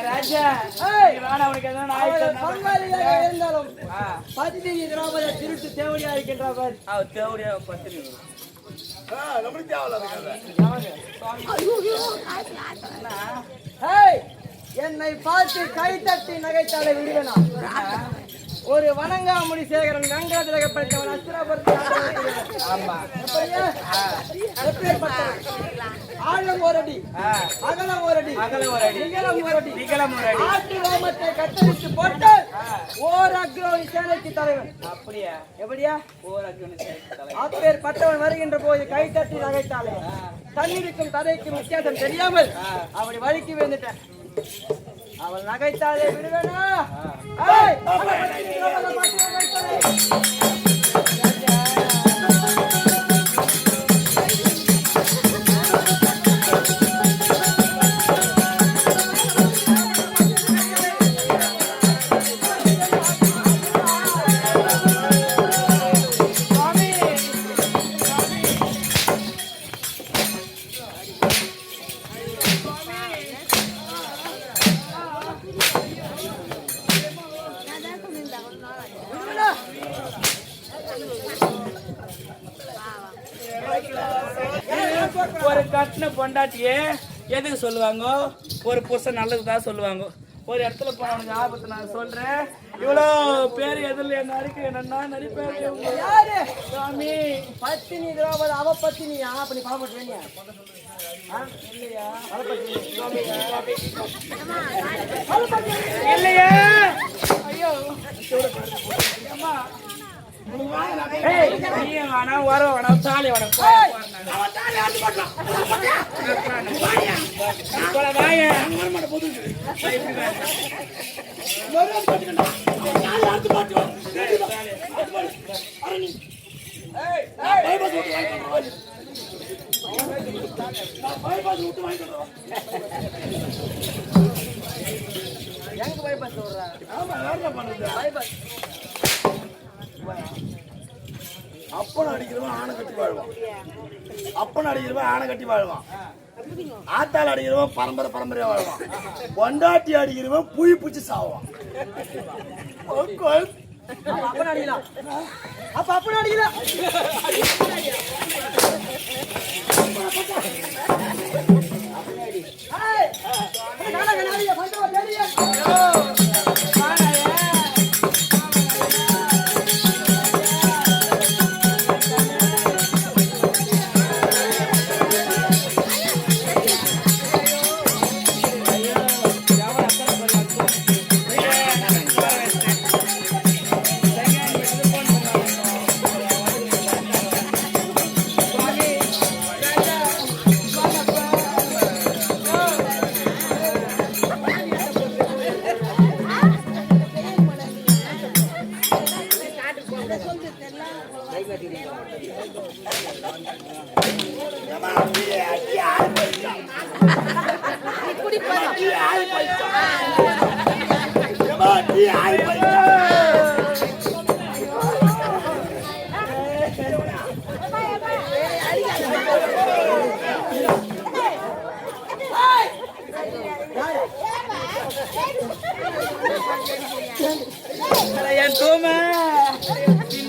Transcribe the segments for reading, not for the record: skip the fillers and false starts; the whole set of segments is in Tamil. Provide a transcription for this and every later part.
ராஜா அவனுக்கு இருந்தாலும் பத்தினி திரௌபதி திருட்டு தேவடியா இருக்கின்றார். தேவடியா பத்தினி என்னை பார்த்து கை தட்டி நகைத்தாலே விடுவேனா? ஒரு வணங்காமுடி சேகரன் கங்காதிரகப்பட்டவன் அஸ்திராபுரத்தில் ஆழம் ஓரடி அகலம் ஓரடி நிகழம் ஓரடி ஆட்டு ரோமத்தை கத்தரித்து போட்டு ஓர் அக்ரோனி சேனைக்கு தலைவன். அப்படியா? எப்படியா? ஓர் அக்ரோனி சேனைக்கு தலைவன். அப்பேர் பட்டவன் வருகின்ற போது கை தட்டி நகைத்தாலே தண்ணீருக்கும் தரைக்கும் வித்தியாசம் தெரியாமல் அப்படி வழுக்கி வந்துட்டேன். அவள் நகைத்தாலே விடுவேனா? ஒரு கட்டின பொண்டாட்டியே எதுக்கு சொல்லுவாங்க? ஒரு புருஷன் நல்லதுதான் சொல்லுவாங்க. ஒரு இடத்துல போனவனுக்கு ஆபத்து நான் சொல்றேன். இவ்வளோ பேர் எதிரில் என்ன அடிக்க என்னன்னா நடிப்பேன். யாரு சுவாமி? பத்தினி திரௌபதி அவ பத்தினியா? அப்படி பாப்பட்டு வேண்டிய இல்லையா? இல்லையா? ஐயோ அப்பன் அடிக்கிறவன் ஆணை கட்டி வாழ்வான். அப்பன் அடிக்கிறவன் ஆணை கட்டி வாழ்வான். ஆத்தாள் அடிக்கிறவன் பரம்பரை பரம்பரையா வாழ்வான். பொண்டாட்டி அடிக்கிறவன் புய் பூச்சி சாவான். அப்பன் அடிக்கலாம். அப்ப அப்பன் அடிக்கலாம்.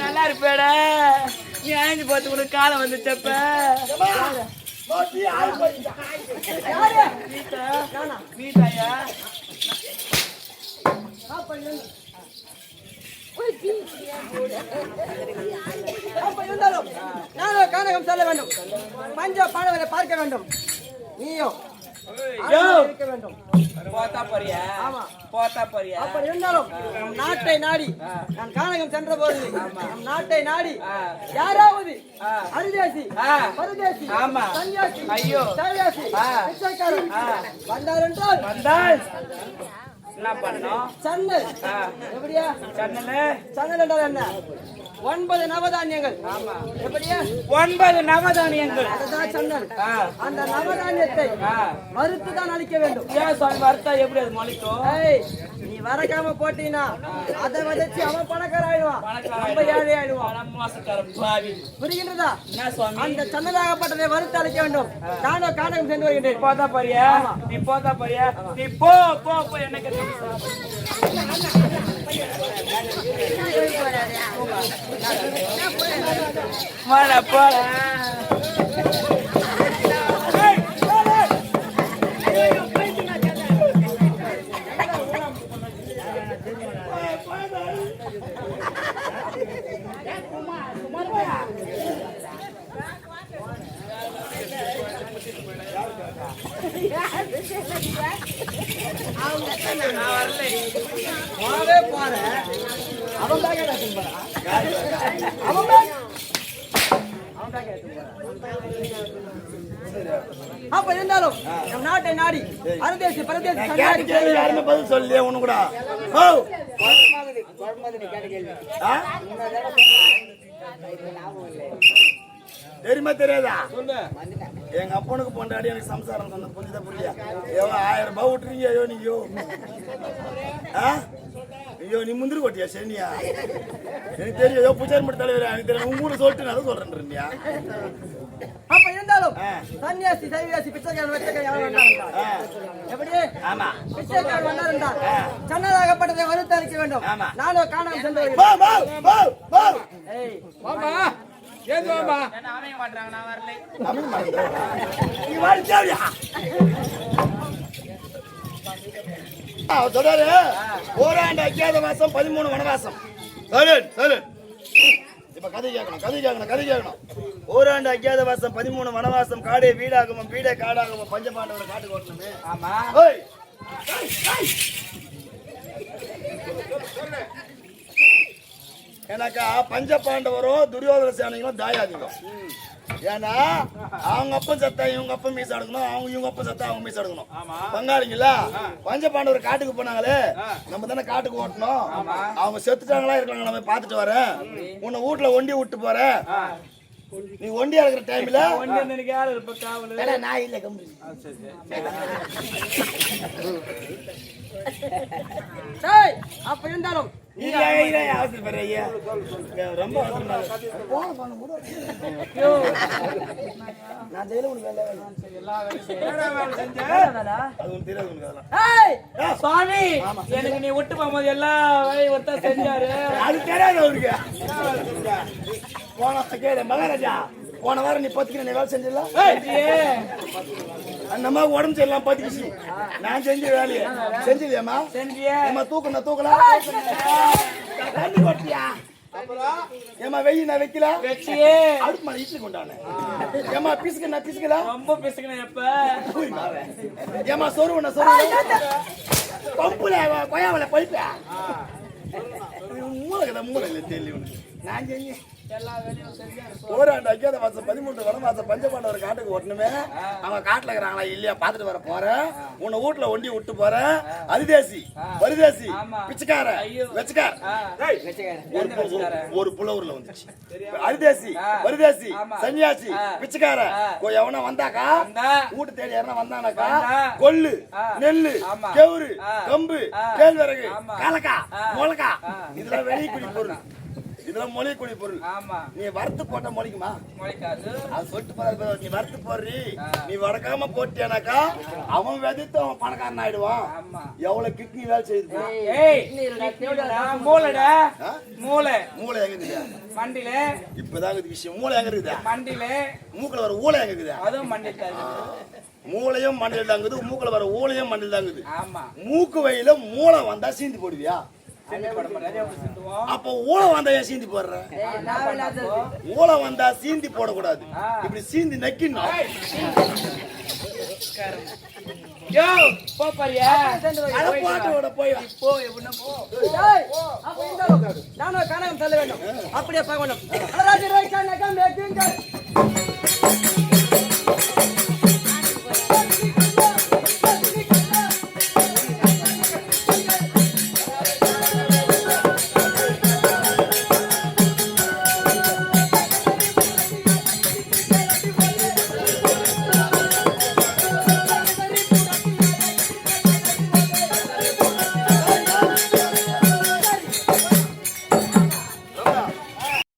நல்லா இருப்பேடா. நீ ஆஞ்சு பார்த்து கூட காலம் வந்துச்சப்ப வீட்டாயா நானும் கானகம் செல்ல வேண்டும். பஞ்ச பாடவரை பார்க்க வேண்டும். நீயும் இருக்க வேண்டும். அப்படி இருந்தாலும் நம் நாட்டை நாடி நான் கானகம் சென்ற போது நம் நாட்டை நாடி யாராவது அரிதேசி பரதேசி சன்னியாசி சன்னியாசி பிச்சைக்காரன் வந்தார் என்றால் என்ன பண்ணோம்? சன்னல். எப்படியா சன்னல்? சன்னல் என்றால் என்ன? 9 நவதானியங்கள். எப்படியா 9 நவதானியங்கள். அதுதான் சன்னல். அந்த நவதானியத்தை மறுத்துதான் அழிக்க வேண்டும். ஏன் வறுத்தா எப்படி அது மொழிக்கும்? நீ வரக்காம போட்டீங்கன்னா அதை வதச்சு அவன் பணக்கார ஆயிடுவான், நம்ம ஏழை ஆயிடுவான். புரிகின்றதா? அந்த சன்னதாகப்பட்டதை வறுத்து அழைக்க வேண்டும். நானும் காணகம் சென்று வருகின்றேன். போதா பாரியா, நீ போதா பாரியா, நீ போ போ போ. எனக்கு போல அப்ப இருந்தாலும் நம் நாட்டை நாடி அரதேசி பரதேசி யாருமே பதில் சொல்லலையே ஒண்ணு கூட. தெரியுமா தெரியாதா? எங்க அப்பனுக்கு பொண்டாடி எனக்கு சம்சாரம் சொன்ன புரியுதா புரியல? 1000 ரூபாய் விட்டுறீங்க. ஐயோ நீயோ ஐயோ நீ முந்திரி கொட்டியா சரியா? எனக்கு தெரியும் பூஜாரி மட்டும் தலைவர் எனக்கு தெரியும். உங்க சொல்லிட்டு நான் சொல்றேன்றியா? அப்ப இருந்தாலும் சன்னியாசி சைவியாசி பிச்சைக்காரன் வெச்சக்காரன் எப்படி? ஆமா பிச்சைக்காரன் வந்தாருந்தா சன்னதாகப்பட்டதை வறுத்து அரைக்க வேண்டும். நானும் காணாம சென்று வருகிறேன். ஏன் மாமா அமைய மாட்டாங்க, நான் வரல. சொல்றாரு ஓராண்டு அஜ்ஞாத மாசம் 13 வனவாசம். இப்ப கதை கேட்கணும். ஓராண்டு அஜ்ஞாத மாசம் 13 வனவாசம். காடே வீடாகமும் வீடே காடாகமும் பஞ்சபாண்டவரை காட்டுக்கு ஓட்டணுமே. ஆமா ஏன்னாக்கா பஞ்சபாண்டவரும் துரியோதன சேனைகளும் தாயாதிகம். ஏன்னா அவங்க அப்பன் சத்தா இவங்க அப்பன் மீச எடுக்கணும், அவங்க இவங்க அப்பன் சத்தா அவங்க மீச எடுக்கணும். பங்காளிங்களா பஞ்சபாண்டவர் காட்டுக்கு போனாங்களே, நம்ம தானே காட்டுக்கு ஓட்டணும். அவங்க செத்துட்டாங்களா இருக்காங்க நம்ம பாத்துட்டு வரேன். உன்னை வீட்டுல ஒண்டி விட்டு போறேன். நீ ஒண்டியா இருக்கிற டைம்ல நான் இல்ல அப்ப இருந்தாலும் ரொம்ப சுவாமி எனக்கு நீ விட்டு போகும்போது எல்லா வேலையும் ஒருத்தா செஞ்சாரு. அது தெரியாது அவருக்கு. மகாராஜா போன வாரம் நீ பத்துக்கு நீ வேலை செஞ்சிடல. அந்த மாதிரி உடம்பு சரியில்லாம் பத்துக்குச்சு. நான் செஞ்ச வேலையை செஞ்சதியம்மா செஞ்சியம்மா. தூக்கலாம் தண்ணி கொட்டியா ஏமா வெயி நான் வைக்கல வச்சியே அடுப்பு மேல இட்லி கொண்டானே. ஏமா பிசுக்கல ரொம்ப பிசுக்கணும். எப்ப ஏமா சொருவன பம்புல கொயாவல பைப்பா மூளை இல்லை தெரியும். நான் செஞ்சேன் எல்லா வேலையும் செஞ்சா. ஓராண்டு அஜ்ஞாத மாசம் 13 வனவாசம் பஞ்சபாண்டவர் காட்டுக்கு ஓட்டணுமே. அவன் காட்டுல இருக்கிறாங்களா இல்லையா பாத்துட்டு வர போறேன். உன்னை வீட்டுல ஒண்டி விட்டு போறேன். அதிதேசி பரிதேசி பிச்சைக்கார வெச்சக்கார ஒரு புலவர்ல வந்துச்சு. அதிதேசி பரிதேசி சன்னியாசி பிச்சைக்கார எவனா வந்தாக்கா வீட்டு தேடி யாரா வந்தானாக்கா கொள்ளு நெல்லு கெவுரு கம்பு கேழ்வரகு காலக்கா மொளகா இதெல்லாம் வெளிக்குடி பொருள். இதெல்லாம் மொழிக்குடி பொருள். நீ வறுத்து போட்டா மொழிக்குமா? அது சொல்லிட்டு போற நீ வறுத்து போடுறீ. நீ வடக்காம போட்டியானாக்கா அவன் வெதித்து அவன் பணக்காரன் ஆயிடுவான். எவ்வளவு கிட்னி வேலை செய்யுது. மூளை எங்க மண்டில இப்பதான் விஷயம். மூளை எங்க இருக்குதா? மண்டில மூக்குல வர ஊழை எங்க இருக்குதா? அதுவும் மண்டில. மூளையும் மண்டில் தாங்குது. மூக்குல வர ஊழையும் மண்டில் தாங்குது. மூக்கு வழியில மூளை வந்தா சீந்தி போடுவியா? அப்ப ஊழ வந்தா ஏன் சீந்தி போடுற? ஊழ வந்தா சீந்தி போடக்கூடாது. இப்படி சீந்தி நக்கிடணும். நானும் கனகம் சொல்ல வேண்டும். அப்படியே பார்க்க வேண்டும்.